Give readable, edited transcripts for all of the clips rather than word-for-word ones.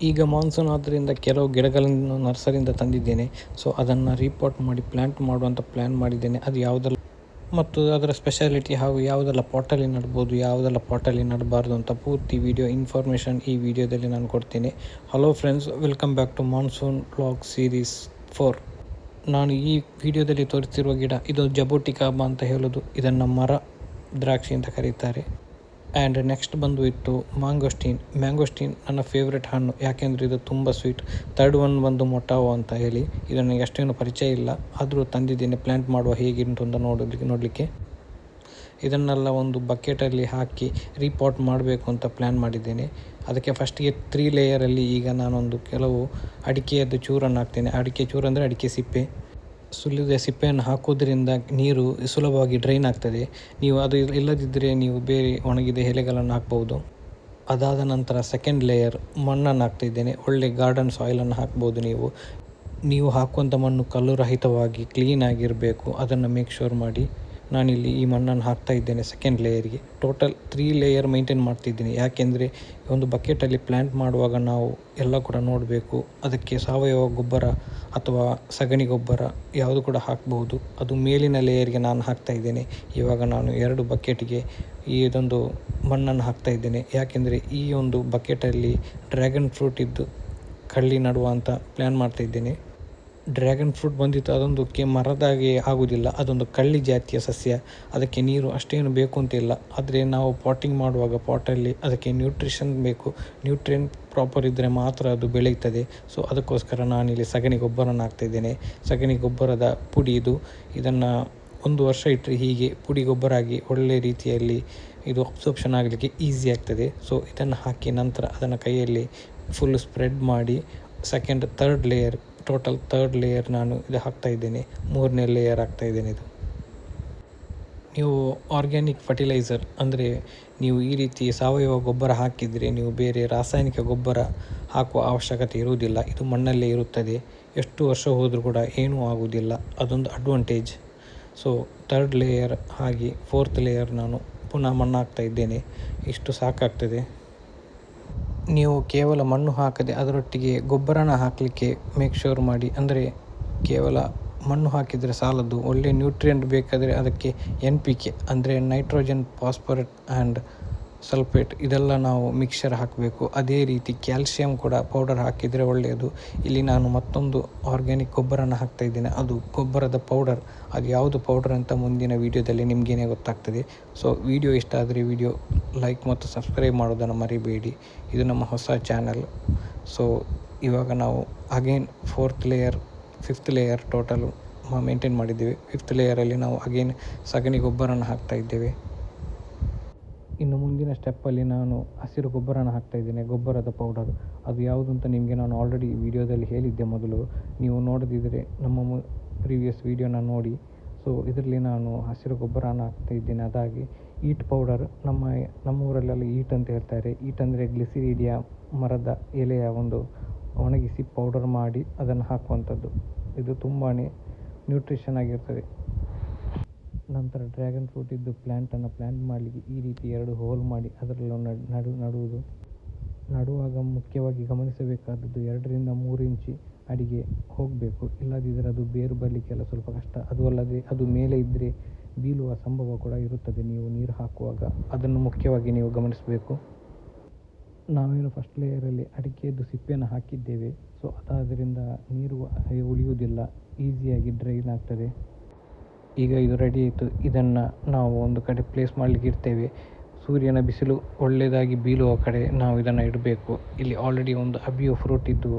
ಈಗ ಮಾನ್ಸೂನ್ ಆದ್ದರಿಂದ ಕೆಲವು ಗಿಡಗಳನ್ನು ನರ್ಸರಿಯಿಂದ ತಂದಿದ್ದೇನೆ. ಸೊ ಅದನ್ನು ರೀಪಾಟ್ ಮಾಡಿ ಪ್ಲ್ಯಾಂಟ್ ಮಾಡುವಂಥ ಪ್ಲ್ಯಾನ್ ಮಾಡಿದ್ದೇನೆ. ಅದು ಯಾವುದೆಲ್ಲ ಮತ್ತು ಅದರ ಸ್ಪೆಷಾಲಿಟಿ ಹಾಗೂ ಯಾವುದೆಲ್ಲ ಪಾಟಲ್ಲಿ ನಡ್ಬೋದು, ಯಾವುದೆಲ್ಲ ಪಾಟಲ್ಲಿ ನಡಬಾರ್ದು ಅಂತ ಪೂರ್ತಿ ವಿಡಿಯೋ ಇನ್ಫಾರ್ಮೇಷನ್ ಈ ವಿಡಿಯೋದಲ್ಲಿ ನಾನು ಕೊಡ್ತೀನಿ. Hello friends, welcome back to monsoon vlog series 4. ನಾನು ಈ ವಿಡಿಯೋದಲ್ಲಿ ತೋರಿಸ್ತಿರುವ ಗಿಡ ಇದು ಜಬೋಟಿಕಾಬಾ ಅಂತ ಹೇಳೋದು. ಇದನ್ನು ಮರ ದ್ರಾಕ್ಷಿ ಅಂತ ಕರೀತಾರೆ. ಆ್ಯಂಡ್ ನೆಕ್ಸ್ಟ್ ಬಂದು ಇತ್ತು ಮ್ಯಾಂಗೋಸ್ಟೀನ್ ನನ್ನ ಫೇವ್ರೆಟ್ ಹಣ್ಣು, ಯಾಕೆಂದರೆ ಇದು ತುಂಬ ಸ್ವೀಟ್. ಥರ್ಡ್ ಒನ್ ಬಂದು ಮೊಟಾವೋ ಅಂತ ಹೇಳಿ. ಇದು ನನಗೆ ಅಷ್ಟೇನು ಪರಿಚಯ ಇಲ್ಲ, ಆದರೂ ತಂದಿದ್ದೇನೆ ಪ್ಲ್ಯಾಂಟ್ ಮಾಡುವ ಹೇಗಿಂಟು ಅಂತ ನೋಡಲಿಕ್ಕೆ. ಇದನ್ನೆಲ್ಲ ಒಂದು ಬಕೆಟಲ್ಲಿ ಹಾಕಿ ರೀಪಾಟ್ ಮಾಡಬೇಕು ಅಂತ ಪ್ಲ್ಯಾನ್ ಮಾಡಿದ್ದೇನೆ. ಅದಕ್ಕೆ ಫಸ್ಟಿಗೆ 3 ಲೇಯರಲ್ಲಿ ಈಗ ನಾನೊಂದು ಕೆಲವು ಅಡಿಕೆಯದ್ದು ಚೂರನ್ನು ಹಾಕ್ತೇನೆ. ಅಡಿಕೆ ಚೂರು ಅಂದರೆ ಅಡಿಕೆ ಸಿಪ್ಪೆ, ಸುಲಿದ ಸಿಪ್ಪೆಯನ್ನು ಹಾಕೋದ್ರಿಂದ ನೀರು ಸುಲಭವಾಗಿ ಡ್ರೈನ್ ಆಗ್ತದೆ. ನೀವು ಅದು ಇಲ್ಲದಿದ್ದರೆ ನೀವು ಬೇರೆ ಒಣಗಿದ ಎಲೆಗಳನ್ನು ಹಾಕ್ಬೋದು. ಅದಾದ ನಂತರ ಸೆಕೆಂಡ್ ಲೇಯರ್ ಮಣ್ಣನ್ನು ಹಾಕ್ತಿದ್ದೇನೆ. ಒಳ್ಳೆ ಗಾರ್ಡನ್ ಸಾಯಿಲನ್ನು ಹಾಕ್ಬೋದು. ನೀವು ಹಾಕುವಂಥ ಮಣ್ಣು ಕಲ್ಲು ರಹಿತವಾಗಿ ಕ್ಲೀನಾಗಿರಬೇಕು, ಅದನ್ನು ಮೇಕ್ ಶೋರ್ ಮಾಡಿ. ನಾನಿಲ್ಲಿ ಈ ಮಣ್ಣನ್ನು ಹಾಕ್ತಾ ಇದ್ದೇನೆ ಸೆಕೆಂಡ್ ಲೇಯರ್ಗೆ. ಟೋಟಲ್ 3 ಲೇಯರ್ ಮೇಂಟೈನ್ ಮಾಡ್ತಿದ್ದೀನಿ, ಯಾಕೆಂದರೆ ಒಂದು ಬಕೆಟಲ್ಲಿ ಪ್ಲ್ಯಾಂಟ್ ಮಾಡುವಾಗ ನಾವು ಎಲ್ಲ ಕೂಡ ನೋಡಬೇಕು. ಅದಕ್ಕೆ ಸಾವಯವ ಗೊಬ್ಬರ ಅಥವಾ ಸಗಣಿ ಗೊಬ್ಬರ ಯಾವುದು ಕೂಡ ಹಾಕ್ಬೋದು. ಅದು ಮೇಲಿನ ಲೇಯರ್ಗೆ ನಾನು ಹಾಕ್ತಾ ಇದ್ದೇನೆ. ಇವಾಗ ನಾನು 2 ಬಕೆಟ್ಗೆ ಇದೊಂದು ಮಣ್ಣನ್ನು ಹಾಕ್ತಾ ಇದ್ದೇನೆ, ಯಾಕೆಂದರೆ ಈ ಒಂದು ಬಕೆಟಲ್ಲಿ ಡ್ರ್ಯಾಗನ್ ಫ್ರೂಟ್ ಇದ್ದು ಕಳ್ಳಿ ನಡುವ ಅಂತ ಪ್ಲ್ಯಾನ್ ಮಾಡ್ತಾ ಇದ್ದೇನೆ. ಡ್ರ್ಯಾಗನ್ ಫ್ರೂಟ್ ಬಂದಿತ್ತು, ಅದೊಂದು ಮರದಾಗೆ ಆಗೋದಿಲ್ಲ, ಅದೊಂದು ಕಳ್ಳಿ ಜಾತಿಯ ಸಸ್ಯ. ಅದಕ್ಕೆ ನೀರು ಅಷ್ಟೇನು ಬೇಕು ಅಂತಿಲ್ಲ. ಆದರೆ ನಾವು ಪಾಟಿಂಗ್ ಮಾಡುವಾಗ ಪಾಟಲ್ಲಿ ಅದಕ್ಕೆ ನ್ಯೂಟ್ರಿಷನ್ ಬೇಕು. ನ್ಯೂಟ್ರಿಯೆಂಟ್ ಪ್ರಾಪರ್ ಇದ್ದರೆ ಮಾತ್ರ ಅದು ಬೆಳೆಯುತ್ತದೆ. ಸೊ ಅದಕ್ಕೋಸ್ಕರ ನಾನಿಲ್ಲಿ ಸಗಣಿ ಗೊಬ್ಬರನ ಹಾಕ್ತಾಯಿದ್ದೇನೆ. ಸಗಣಿ ಗೊಬ್ಬರದ ಪುಡಿ ಇದನ್ನು 1 ವರ್ಷ ಇಟ್ಟರೆ ಹೀಗೆ ಪುಡಿ ಗೊಬ್ಬರ ಆಗಿ ಒಳ್ಳೆ ರೀತಿಯಲ್ಲಿ ಇದು ಅಬ್ಸರ್ಪ್ಷನ್ ಆಗಲಿಕ್ಕೆ ಈಸಿ ಆಗ್ತದೆ. ಸೊ ಇದನ್ನು ಹಾಕಿ ನಂತರ ಅದನ್ನು ಕೈಯಲ್ಲಿ ಫುಲ್ ಸ್ಪ್ರೆಡ್ ಮಾಡಿ ಟೋಟಲ್ ಥರ್ಡ್ ಲೇಯರ್ ನಾನು ಇದು ಹಾಕ್ತಾಯಿದ್ದೇನೆ. 3ನೇ ಲೇಯರ್ ಹಾಕ್ತಾಯಿದ್ದೇನೆ. ಇದು ನೀವು ಆರ್ಗ್ಯಾನಿಕ್ ಫರ್ಟಿಲೈಸರ್ ಅಂದರೆ ನೀವು ಈ ರೀತಿ ಸಾವಯವ ಗೊಬ್ಬರ ಹಾಕಿದರೆ ನೀವು ಬೇರೆ ರಾಸಾಯನಿಕ ಗೊಬ್ಬರ ಹಾಕುವ ಅವಶ್ಯಕತೆ ಇರುವುದಿಲ್ಲ. ಇದು ಮಣ್ಣಲ್ಲೇ ಇರುತ್ತದೆ, ಎಷ್ಟು ವರ್ಷ ಹೋದರೂ ಕೂಡ ಏನೂ ಆಗುವುದಿಲ್ಲ. ಅದೊಂದು ಅಡ್ವಾಂಟೇಜ್. ಸೊ ಥರ್ಡ್ ಲೇಯರ್ ಹಾಗೆ 4th ಲೇಯರ್ ನಾನು ಪುನಃ ಮಣ್ಣು ಹಾಕ್ತಾಯಿದ್ದೇನೆ. ಇಷ್ಟು ಸಾಕಾಗ್ತದೆ. ನೀವು ಕೇವಲ ಮಣ್ಣು ಹಾಕದೆ ಅದರೊಟ್ಟಿಗೆ ಗೊಬ್ಬರನ ಹಾಕಲಿಕ್ಕೆ ಮೇಕ್ ಶೋರ್ ಮಾಡಿ. ಅಂದರೆ ಕೇವಲ ಮಣ್ಣು ಹಾಕಿದರೆ ಸಾಲದು, ಒಳ್ಳೆ ನ್ಯೂಟ್ರಿಯೆಂಟ್ ಬೇಕಾದರೆ ಅದಕ್ಕೆ NPK ಅಂದರೆ ನೈಟ್ರೋಜನ್, ಫಾಸ್ಫರೇಟ್ ಆ್ಯಂಡ್ ಸಲ್ಫೇಟ್ ಇದೆಲ್ಲ ನಾವು ಮಿಕ್ಸರ್ ಹಾಕಬೇಕು. ಅದೇ ರೀತಿ ಕ್ಯಾಲ್ಸಿಯಂ ಕೂಡ ಪೌಡರ್ ಹಾಕಿದರೆ ಒಳ್ಳೆಯದು. ಇಲ್ಲಿ ನಾನು ಮತ್ತೊಂದು ಆರ್ಗ್ಯಾನಿಕ್ ಗೊಬ್ಬರನ ಹಾಕ್ತಾಯಿದ್ದೇನೆ, ಅದು ಗೊಬ್ಬರದ ಪೌಡರ್. ಅದು ಯಾವುದು ಪೌಡರ್ ಅಂತ ಮುಂದಿನ ವೀಡಿಯೋದಲ್ಲಿ ನಿಮಗೇನೆ ಗೊತ್ತಾಗ್ತದೆ. ಸೊ ವಿಡಿಯೋ ಇಷ್ಟ ಆದರೆ ವಿಡಿಯೋ ಲೈಕ್ ಮತ್ತು ಸಬ್ಸ್ಕ್ರೈಬ್ ಮಾಡೋದನ್ನು ಮರಿಬೇಡಿ. ಇದು ನಮ್ಮ ಹೊಸ ಚಾನಲ್. ಸೊ ಇವಾಗ ನಾವು again 4th layer 5th layer total maintain ಮಾಡಿದ್ದೇವೆ. 5th ಲೇಯರಲ್ಲಿ ನಾವು ಅಗೇನ್ ಸಗಣಿ ಗೊಬ್ಬರನ ಹಾಕ್ತಾಯಿದ್ದೇವೆ. ಇನ್ನು ಮುಂದಿನ ಸ್ಟೆಪ್ಪಲ್ಲಿ ನಾನು ಹಸಿರು ಗೊಬ್ಬರನ ಹಾಕ್ತಾಯಿದ್ದೇನೆ, ಗೊಬ್ಬರದ ಪೌಡರ್. ಅದು ಯಾವುದು ಅಂತ ನಿಮಗೆ ನಾನು ಆಲ್ರೆಡಿ ವಿಡಿಯೋದಲ್ಲಿ ಹೇಳಿದ್ದೆ ಮೊದಲು. ನೀವು ನೋಡದಿದ್ದರೆ ನಮ್ಮ ಪ್ರೀವಿಯಸ್ ವಿಡಿಯೋನ ನೋಡಿ. ಸೊ ಇದರಲ್ಲಿ ನಾನು ಹಸಿರು ಗೊಬ್ಬರನ ಹಾಕ್ತಾಯಿದ್ದೇನೆ. ಅದಾಗಿ ಈಟ್ ಪೌಡರ್, ನಮ್ಮ ಊರಲ್ಲೆಲ್ಲ ಈಟ್ ಅಂತ ಹೇಳ್ತಾರೆ. ಈಟ್ ಅಂದರೆ ಗ್ಲಿಸಿರೀಡಿಯಾ ಮರದ ಎಲೆಯ ಒಂದು ಒಣಗಿಸಿ ಪೌಡರ್ ಮಾಡಿ ಅದನ್ನು ಹಾಕುವಂಥದ್ದು. ಇದು ತುಂಬಾ ನ್ಯೂಟ್ರಿಷನ್ ಆಗಿರ್ತದೆ. ನಂತರ ಡ್ರ್ಯಾಗನ್ ಫ್ರೂಟ್ ಇದ್ದು ಪ್ಲ್ಯಾಂಟನ್ನು ಪ್ಲ್ಯಾಂಟ್ ಮಾಡಲಿಕ್ಕೆ ಈ ರೀತಿ 2 ಹೋಲ್ ಮಾಡಿ ಅದರಲ್ಲಿ ನಡುವುದು. ನಡುವಾಗ ಮುಖ್ಯವಾಗಿ ಗಮನಿಸಬೇಕಾದದ್ದು 2ರಿಂದ 3 ಇಂಚಿ ಅಡಿಗೆ ಹೋಗಬೇಕು. ಇಲ್ಲದಿದ್ದರೆ ಅದು ಬೇರು ಬರಲಿಕ್ಕೆಲ್ಲ ಸ್ವಲ್ಪ ಕಷ್ಟ. ಅದು ಅಲ್ಲದೆ ಅದು ಮೇಲೆ ಇದ್ದರೆ ಬೀಳುವ ಸಂಭವ ಕೂಡ ಇರುತ್ತದೆ ನೀವು ನೀರು ಹಾಕುವಾಗ. ಅದನ್ನು ಮುಖ್ಯವಾಗಿ ನೀವು ಗಮನಿಸಬೇಕು. ನಾವೇನು ಫಸ್ಟ್ ಲೇಯರಲ್ಲಿ ಅಡಿಕೆಯದ್ದು ಸಿಪ್ಪೆಯನ್ನು ಹಾಕಿದ್ದೇವೆ. ಸೊ ಅದಾದ್ದರಿಂದ ನೀರು ಉಳಿಯುವುದಿಲ್ಲ, ಈಸಿಯಾಗಿ ಡ್ರೈನ್ ಆಗ್ತದೆ. ಈಗ ಇದು ರೆಡಿ ಆಯಿತು. ಇದನ್ನು ನಾವು ಒಂದು ಕಡೆ ಪ್ಲೇಸ್ ಮಾಡಲಿಕ್ಕೆ ಇಡ್ತೇವೆ. ಸೂರ್ಯನ ಬಿಸಿಲು ಒಳ್ಳೆಯದಾಗಿ ಬೀಳುವ ಕಡೆ ನಾವು ಇದನ್ನು ಇಡಬೇಕು. ಇಲ್ಲಿ ಆಲ್ರೆಡಿ ಒಂದು ಅಬಿಯೋ ಫ್ರೂಟ್ ಇದ್ದು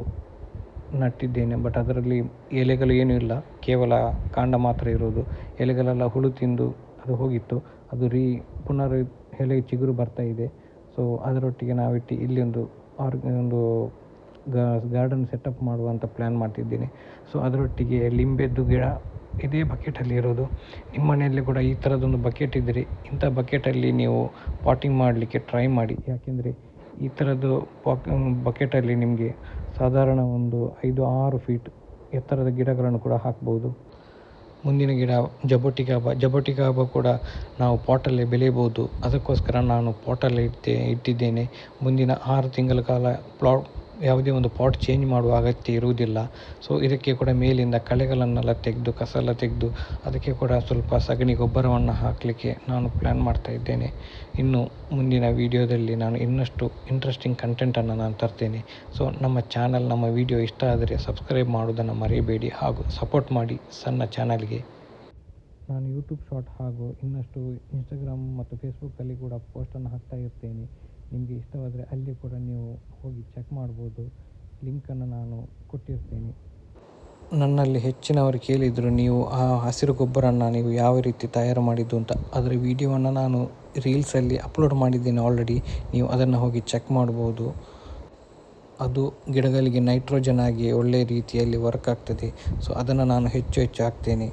ನಟ್ಟಿದ್ದೇನೆ, ಬಟ್ ಅದರಲ್ಲಿ ಎಲೆಗಳು ಏನೂ ಇಲ್ಲ, ಕೇವಲ ಕಾಂಡ ಮಾತ್ರ ಇರೋದು. ಎಲೆಗಳೆಲ್ಲ ಹುಳು ತಿಂದು ಅದು ಹೋಗಿತ್ತು. ಅದು ಪುನರ್ ಎಲೆ ಚಿಗುರು ಬರ್ತಾ ಇದೆ. ಸೊ ಅದರೊಟ್ಟಿಗೆ ನಾವಿಟ್ಟು ಇಲ್ಲಿ ಒಂದು ಗಾರ್ಡನ್ ಸೆಟಪ್ ಮಾಡುವಂಥ ಪ್ಲ್ಯಾನ್ ಮಾಡ್ತಿದ್ದೇನೆ. ಸೊ ಅದರೊಟ್ಟಿಗೆ ಲಿಂಬೆದ್ದು ಗಿಡ ಇದೇ ಬಕೆಟಲ್ಲಿ ಇರೋದು. ನಿಮ್ಮ ಮನೆಯಲ್ಲಿ ಕೂಡ ಈ ಥರದೊಂದು ಬಕೆಟ್ ಇದ್ದರೆ ಇಂಥ ಬಕೆಟಲ್ಲಿ ನೀವು ಪಾಟಿಂಗ್ ಮಾಡಲಿಕ್ಕೆ ಟ್ರೈ ಮಾಡಿ. ಯಾಕೆಂದರೆ ಈ ಥರದ್ದು ಬಕೆಟಲ್ಲಿ ನಿಮಗೆ ಸಾಧಾರಣ ಒಂದು 5-6 ಫೀಟ್ ಎತ್ತರದ ಗಿಡಗಳನ್ನು ಕೂಡ ಹಾಕ್ಬೋದು. ಮುಂದಿನ ಗಿಡ ಜಬೋಟಿಕಾಬಾ ಕೂಡ ನಾವು ಪಾಟಲ್ಲೇ ಬೆಳೆಯಬಹುದು. ಅದಕ್ಕೋಸ್ಕರ ನಾನು ಪಾಟಲ್ಲೇ ಇಟ್ಟಿದ್ದೇನೆ. ಮುಂದಿನ 6 ತಿಂಗಳ ಕಾಲ ಯಾವುದೇ ಒಂದು ಪಾಟ್ ಚೇಂಜ್ ಮಾಡುವ ಅಗತ್ಯ ಇರುವುದಿಲ್ಲ. ಸೊ ಇದಕ್ಕೆ ಕೂಡ ಮೇಲಿಂದ ಕಳೆಗಳನ್ನೆಲ್ಲ ತೆಗೆದು ಕಸ ಎಲ್ಲ ತೆಗೆದು ಅದಕ್ಕೆ ಕೂಡ ಸ್ವಲ್ಪ ಸಗಣಿ ಗೊಬ್ಬರವನ್ನು ಹಾಕಲಿಕ್ಕೆ ನಾನು ಪ್ಲ್ಯಾನ್ ಮಾಡ್ತಾ ಇದ್ದೇನೆ. ಇನ್ನು ಮುಂದಿನ ವಿಡಿಯೋದಲ್ಲಿ ನಾನು ಇನ್ನಷ್ಟು ಇಂಟ್ರೆಸ್ಟಿಂಗ್ ಕಂಟೆಂಟನ್ನು ನಾನು ತರ್ತೇನೆ. ಸೊ ನಮ್ಮ ಚಾನಲ್, ನಮ್ಮ ವಿಡಿಯೋ ಇಷ್ಟ ಆದರೆ ಸಬ್ಸ್ಕ್ರೈಬ್ ಮಾಡೋದನ್ನು ಮರೆಯಬೇಡಿ ಹಾಗೂ ಸಪೋರ್ಟ್ ಮಾಡಿ ಸಣ್ಣ ಚಾನಲ್ಗೆ. ನಾನು ಯೂಟ್ಯೂಬ್ ಶಾರ್ಟ್ ಹಾಗೂ ಇನ್ನಷ್ಟು ಇನ್ಸ್ಟಾಗ್ರಾಮ್ ಮತ್ತು ಫೇಸ್ಬುಕ್ಕಲ್ಲಿ ಕೂಡ ಪೋಸ್ಟನ್ನು ಹಾಕ್ತಾ ಇರ್ತೇನೆ. ನಿಮಗೆ ಇಷ್ಟವಾದರೆ ಅಲ್ಲಿ ಕೂಡ ನೀವು ಹೋಗಿ ಚೆಕ್ ಮಾಡ್ಬೋದು. ಲಿಂಕನ್ನು ನಾನು ಕೊಟ್ಟಿರ್ತೇನೆ. ನನ್ನಲ್ಲಿ ಹೆಚ್ಚಿನವರು ಕೇಳಿದರು, ನೀವು ಆ ಹಸಿರು ಗೊಬ್ಬರನ ನೀವು ಯಾವ ರೀತಿ ತಯಾರು ಮಾಡಿದ್ದು ಅಂತ. ಅದರ ವಿಡಿಯೋವನ್ನು ನಾನು ರೀಲ್ಸಲ್ಲಿ ಅಪ್ಲೋಡ್ ಮಾಡಿದ್ದೇನೆ ಆಲ್ರೆಡಿ. ನೀವು ಅದನ್ನು ಹೋಗಿ ಚೆಕ್ ಮಾಡ್ಬೋದು. ಅದು ಗಿಡಗಳಿಗೆ ನೈಟ್ರೋಜನ್ ಆಗಿ ಒಳ್ಳೆಯ ರೀತಿಯಲ್ಲಿ ವರ್ಕ್ ಆಗ್ತದೆ. ಸೊ ಅದನ್ನು ನಾನು ಹೆಚ್ಚು ಹಾಕ್ತೇನೆ.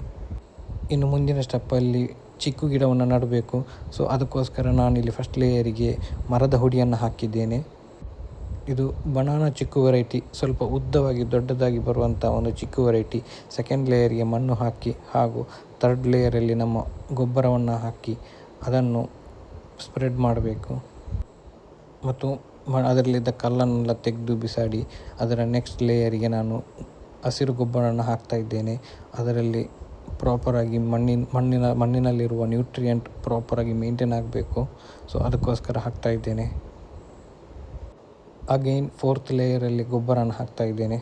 ಇನ್ನು ಮುಂದಿನ ಸ್ಟೆಪ್ಪಲ್ಲಿ ಚಿಕ್ಕು ಗಿಡವನ್ನು ನೆಡಬೇಕು. ಸೊ ಅದಕ್ಕೋಸ್ಕರ ನಾನಿಲ್ಲಿ ಫಸ್ಟ್ ಲೇಯರಿಗೆ ಮರದ ಹುಡಿಯನ್ನು ಹಾಕಿದ್ದೇನೆ. ಇದು ಬನಾನಾ ಚಿಕ್ಕು ವೆರೈಟಿ, ಸ್ವಲ್ಪ ಉದ್ದವಾಗಿ ದೊಡ್ಡದಾಗಿ ಬರುವಂಥ ಒಂದು ಚಿಕ್ಕು ವೆರೈಟಿ. ಸೆಕೆಂಡ್ ಲೇಯರಿಗೆ ಮಣ್ಣು ಹಾಕಿ ಹಾಗೂ ಥರ್ಡ್ ಲೇಯರಲ್ಲಿ ನಮ್ಮ ಗೊಬ್ಬರವನ್ನು ಹಾಕಿ ಅದನ್ನು ಸ್ಪ್ರೆಡ್ ಮಾಡಬೇಕು. ಮತ್ತು ಅದರಲ್ಲಿದ್ದ ಕಲ್ಲನ್ನೆಲ್ಲ ತೆಗೆದು ಬಿಸಾಡಿ ಅದರ ನೆಕ್ಸ್ಟ್ ಲೇಯರಿಗೆ ನಾನು ಹಸಿರು ಗೊಬ್ಬರವನ್ನು ಹಾಕ್ತಾ ಇದ್ದೇನೆ. ಅದರಲ್ಲಿ ಪ್ರಾಪರಾಗಿ ಮಣ್ಣಿನಲ್ಲಿರುವ ನ್ಯೂಟ್ರಿಯೆಂಟ್ ಪ್ರಾಪರಾಗಿ ಮೇಂಟೈನ್ ಆಗಬೇಕು. ಸೊ ಅದಕ್ಕೋಸ್ಕರ ಹಾಕ್ತಾ ಇದ್ದೇನೆ. ಅಗೈನ್ ಫೋರ್ತ್ ಲೇಯರಲ್ಲಿ ಗೊಬ್ಬರನ ಹಾಕ್ತಾ ಇದ್ದೇನೆ.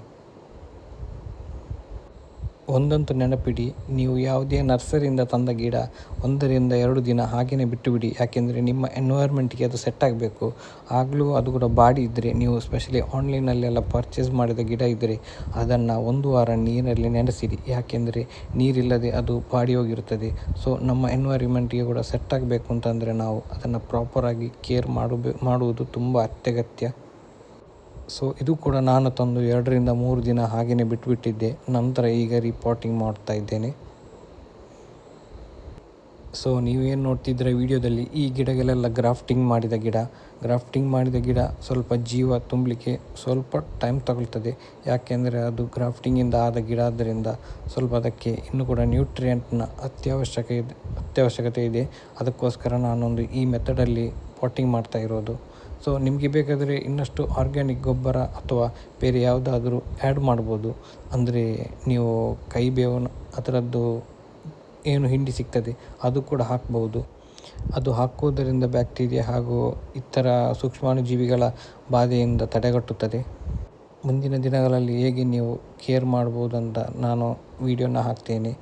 ಒಂದಂತೂ ನೆನಪಿಡಿ, ನೀವು ಯಾವುದೇ ನರ್ಸರಿಯಿಂದ ತಂದ ಗಿಡ 1-2 ದಿನ ಹಾಗೆಯೇ ಬಿಟ್ಟುಬಿಡಿ. ಯಾಕೆಂದರೆ ನಿಮ್ಮ ಎನ್ವೈರ್ಮೆಂಟ್ಗೆ ಅದು ಸೆಟ್ ಆಗಬೇಕು. ಆಗಲೂ ಅದು ಕೂಡ ಬಾಡಿ ಇದ್ದರೆ, ನೀವು ಸ್ಪೆಷಲಿ ಆನ್ಲೈನಲ್ಲೆಲ್ಲ ಪರ್ಚೇಸ್ ಮಾಡಿದ ಗಿಡ ಇದ್ದರೆ ಅದನ್ನು 1 ವಾರ ನೀರಲ್ಲಿ ನೆನೆಸಿಡಿ. ಯಾಕೆಂದರೆ ನೀರಿಲ್ಲದೆ ಅದು ಬಾಡಿ ಹೋಗಿರುತ್ತದೆ. ಸೊ ನಮ್ಮ ಎನ್ವೈರ್ಮೆಂಟ್ಗೆ ಕೂಡ ಸೆಟ್ ಆಗಬೇಕು ಅಂತಂದರೆ ನಾವು ಅದನ್ನು ಪ್ರಾಪರಾಗಿ ಕೇರ್ ಮಾಡುವುದು ತುಂಬ ಅತ್ಯಗತ್ಯ. ಸೊ ಇದು ಕೂಡ ನಾನು ತಂದು 2-3 ದಿನ ಹಾಗೆಯೇ ಬಿಟ್ಟುಬಿಟ್ಟಿದ್ದೆ. ನಂತರ ಈಗ ರಿಪಾಟಿಂಗ್ ಮಾಡ್ತಾ ಇದ್ದೇನೆ. ಸೊ ನೀವೇನು ನೋಡ್ತಿದ್ರೆ ವಿಡಿಯೋದಲ್ಲಿ ಈ ಗಿಡಗಳೆಲ್ಲ ಗ್ರಾಫ್ಟಿಂಗ್ ಮಾಡಿದ ಗಿಡ ಸ್ವಲ್ಪ ಜೀವ ತುಂಬಲಿಕ್ಕೆ ಸ್ವಲ್ಪ ಟೈಮ್ ತಗೊಳ್ತದೆ. ಯಾಕೆಂದರೆ ಅದು ಗ್ರಾಫ್ಟಿಂಗಿಂದ ಆದ ಗಿಡ ಆದ್ದರಿಂದ ಸ್ವಲ್ಪ ಅದಕ್ಕೆ ಇನ್ನೂ ಕೂಡ ನ್ಯೂಟ್ರಿಯೆಂಟ್ನ ಅತ್ಯವಶ್ಯಕತೆ ಇದೆ. ಅದಕ್ಕೋಸ್ಕರ ನಾನೊಂದು ಈ ಮೆಥಡಲ್ಲಿ ಪಾಟಿಂಗ್ ಮಾಡ್ತಾ ಇರೋದು. ಸೊ ನಿಮಗೆ ಬೇಕಾದರೆ ಇನ್ನಷ್ಟು ಆರ್ಗ್ಯಾನಿಕ್ ಗೊಬ್ಬರ ಅಥವಾ ಬೇರೆ ಯಾವುದಾದ್ರೂ ಆ್ಯಡ್ ಮಾಡ್ಬೋದು. ಅಂದರೆ ನೀವು ಕೈಬೇವನ್ನು ಅದರದ್ದು ಏನು ಹಿಂಡಿ ಸಿಗ್ತದೆ ಅದು ಕೂಡ ಹಾಕ್ಬೋದು. ಅದು ಹಾಕುವುದರಿಂದ ಬ್ಯಾಕ್ಟೀರಿಯಾ ಹಾಗೂ ಇತರ ಸೂಕ್ಷ್ಮಾಣುಜೀವಿಗಳ ಬಾಧೆಯಿಂದ ತಡೆಗಟ್ಟುತ್ತದೆ. ಮುಂದಿನ ದಿನಗಳಲ್ಲಿ ಹೇಗೆ ನೀವು ಕೇರ್ ಮಾಡ್ಬೋದು ಅಂತ ನಾನು ವಿಡಿಯೋನ ಹಾಕ್ತೇನೆ.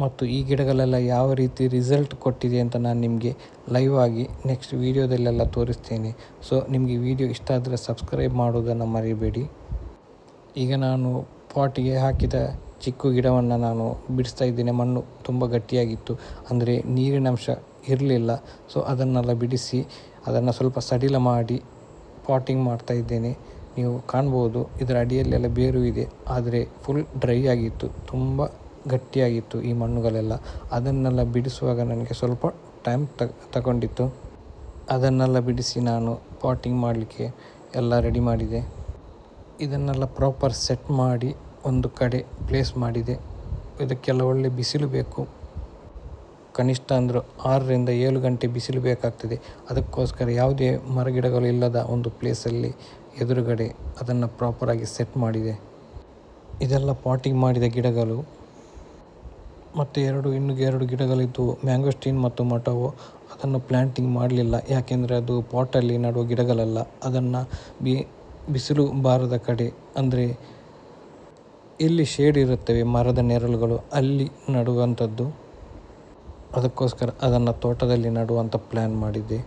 ಮತ್ತು ಈ ಗಿಡಗಳೆಲ್ಲ ಯಾವ ರೀತಿ ರಿಸಲ್ಟ್ ಕೊಟ್ಟಿದೆ ಅಂತ ನಾನು ನಿಮಗೆ ಲೈವ್ ಆಗಿ ನೆಕ್ಸ್ಟ್ ವೀಡಿಯೋದಲ್ಲೆಲ್ಲ ತೋರಿಸ್ತೇನೆ. ಸೊ ನಿಮಗೆ ವಿಡಿಯೋ ಇಷ್ಟ ಆದರೆ ಸಬ್ಸ್ಕ್ರೈಬ್ ಮಾಡೋದನ್ನು ಮರಿಬೇಡಿ. ಈಗ ನಾನು ಪಾಟಿಗೆ ಹಾಕಿದ ಚಿಕ್ಕು ಗಿಡವನ್ನು ನಾನು ಬಿಡಿಸ್ತಾ ಇದ್ದೇನೆ. ಮಣ್ಣು ತುಂಬ ಗಟ್ಟಿಯಾಗಿತ್ತು, ಅಂದರೆ ನೀರಿನಂಶ ಇರಲಿಲ್ಲ. ಸೊ ಅದನ್ನೆಲ್ಲ ಬಿಡಿಸಿ ಅದನ್ನು ಸ್ವಲ್ಪ ಸಡಿಲ ಮಾಡಿ ಪಾಟಿಂಗ್ ಮಾಡ್ತಾ ಇದ್ದೇನೆ. ನೀವು ಕಾಣ್ಬೋದು ಇದರ ಅಡಿಯಲ್ಲೆಲ್ಲ ಬೇರು ಇದೆ, ಆದರೆ ಫುಲ್ ಡ್ರೈ ಆಗಿತ್ತು, ತುಂಬ ಗಟ್ಟಿಯಾಗಿತ್ತು ಈ ಮಣ್ಣುಗಳೆಲ್ಲ. ಅದನ್ನೆಲ್ಲ ಬಿಡಿಸುವಾಗ ನನಗೆ ಸ್ವಲ್ಪ ಟೈಮ್ ತಗೊಂಡಿತ್ತು. ಅದನ್ನೆಲ್ಲ ಬಿಡಿಸಿ ನಾನು ಪಾಟಿಂಗ್ ಮಾಡಲಿಕ್ಕೆ ಎಲ್ಲ ರೆಡಿ ಮಾಡಿದೆ. ಇದನ್ನೆಲ್ಲ ಪ್ರಾಪರ್ ಸೆಟ್ ಮಾಡಿ ಒಂದು ಕಡೆ ಪ್ಲೇಸ್ ಮಾಡಿದೆ. ಇದಕ್ಕೆಲ್ಲ ಒಳ್ಳೆ ಬಿಸಿಲು ಬೇಕು. ಕನಿಷ್ಠ ಅಂದರೂ 6-7 ಗಂಟೆ ಬಿಸಿಲು ಬೇಕಾಗ್ತದೆ. ಅದಕ್ಕೋಸ್ಕರ ಯಾವುದೇ ಮರಗಿಡಗಳು ಇಲ್ಲದ ಒಂದು ಪ್ಲೇಸಲ್ಲಿ ಎದುರುಗಡೆ ಅದನ್ನು ಪ್ರಾಪರಾಗಿ ಸೆಟ್ ಮಾಡಿದೆ. ಇದೆಲ್ಲ ಪಾಟಿಂಗ್ ಮಾಡಿದ ಗಿಡಗಳು. ಮತ್ತು ಇನ್ನೂ 2 ಗಿಡಗಳಿದ್ದು ಮ್ಯಾಂಗೋಸ್ಟೀನ್ ಮತ್ತು ಮೊಟೊವೊ. ಅದನ್ನು ಪ್ಲ್ಯಾಂಟಿಂಗ್ ಮಾಡಲಿಲ್ಲ, ಯಾಕೆಂದರೆ ಅದು ಪಾಟಲ್ಲಿ ನಡುವ ಗಿಡಗಳಲ್ಲ. ಅದನ್ನು ಬಿಸಿಲು ಬಾರದ ಕಡೆ, ಅಂದರೆ ಎಲ್ಲಿ ಶೇಡ್ ಇರುತ್ತವೆ ಮರದ ನೆರಳುಗಳು ಅಲ್ಲಿ ನಡುವಂಥದ್ದು. ಅದಕ್ಕೋಸ್ಕರ ಅದನ್ನು ತೋಟದಲ್ಲಿ ನಡುವಂಥ ಪ್ಲ್ಯಾನ್ ಮಾಡಿದ್ದೆ.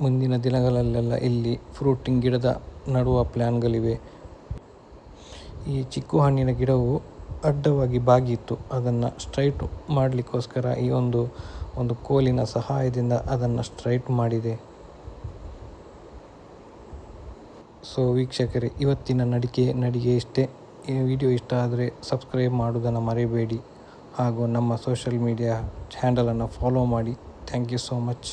ಮುಂದಿನ ದಿನಗಳಲ್ಲೆಲ್ಲ ಇಲ್ಲಿ ಫ್ರೂಟಿಂಗ್ ಗಿಡದ ನಡುವ ಪ್ಲ್ಯಾನ್ಗಳಿವೆ. ಈ ಚಿಕ್ಕು ಹಣ್ಣಿನ ಗಿಡವು ಅಡ್ಡವಾಗಿ ಬಾಗಿತ್ತು. ಅದನ್ನು ಸ್ಟ್ರೈಟ್ ಮಾಡಲಿಕ್ಕೋಸ್ಕರ ಈ ಒಂದು ಕೋಲಿನ ಸಹಾಯದಿಂದ ಅದನ್ನು ಸ್ಟ್ರೈಟ್ ಮಾಡಿದೆ. ಸೊ ವೀಕ್ಷಕರೇ, ಇವತ್ತಿನ ನಡಿಗೆ ಇಷ್ಟೇ. ಈ ವಿಡಿಯೋ ಇಷ್ಟ ಆದರೆ ಸಬ್ಸ್ಕ್ರೈಬ್ ಮಾಡೋದನ್ನು ಮರೆಯಬೇಡಿ ಹಾಗೂ ನಮ್ಮ ಸೋಷಿಯಲ್ ಮೀಡಿಯಾ ಹ್ಯಾಂಡಲನ್ನು ಫಾಲೋ ಮಾಡಿ. Thank you so much.